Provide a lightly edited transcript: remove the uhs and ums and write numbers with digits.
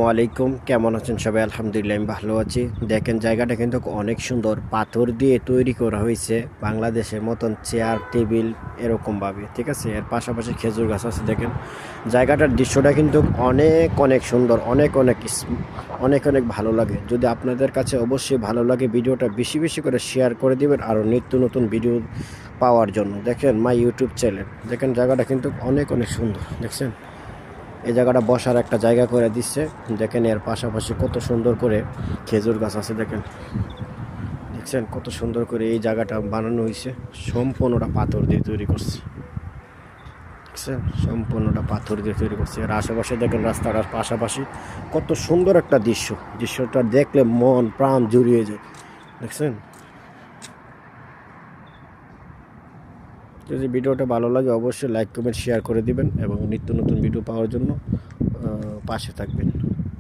আসসালামু আলাইকুম, কেমন আছেন সবাই? আলহামদুলিল্লাহ আমি ভালো আছি। দেখেন জায়গাটা কিন্তু অনেক সুন্দর, পাথর দিয়ে তৈরি করা হয়েছে বাংলাদেশের মতন চেয়ার টেবিল এরকমভাবে, ঠিক আছে। এর পাশাপাশি খেজুর গাছ আছে। দেখেন জায়গাটার দৃশ্যটা কিন্তু অনেক অনেক সুন্দর, অনেক অনেক অনেক অনেক ভালো লাগে। যদি আপনাদের কাছে অবশ্যই ভালো লাগে, ভিডিওটা বেশি বেশি করে শেয়ার করে দিবেন আরও নিত্য নতুন ভিডিও পাওয়ার জন্য। দেখেন মাই ইউটিউব চ্যানেল, দেখেন জায়গাটা কিন্তু অনেক অনেক সুন্দর। দেখছেন এই জায়গাটা বসার একটা জায়গা করে দিচ্ছে। দেখেন এর পাশাপাশি কত সুন্দর করে খেজুর গাছ আছে। দেখেন দেখছেন কত সুন্দর করে এই জায়গাটা বানানো হয়েছে। সম্পূর্ণটা পাথর দিয়ে তৈরি করছে। দেখছেন সম্পূর্ণটা পাথর দিয়ে তৈরি করছে। আর আশেপাশে দেখেন রাস্তাটার পাশাপাশি কত সুন্দর একটা দৃশ্যটা দেখলে মন প্রাণ জুড়িয়ে যায়। দেখছেন, যদি ভিডিওটা ভালো লাগে অবশ্যই লাইক কমেন্ট শেয়ার করে দিবেন এবং নিত্য নতুন ভিডিও পাওয়ার জন্য পাশে থাকবেন।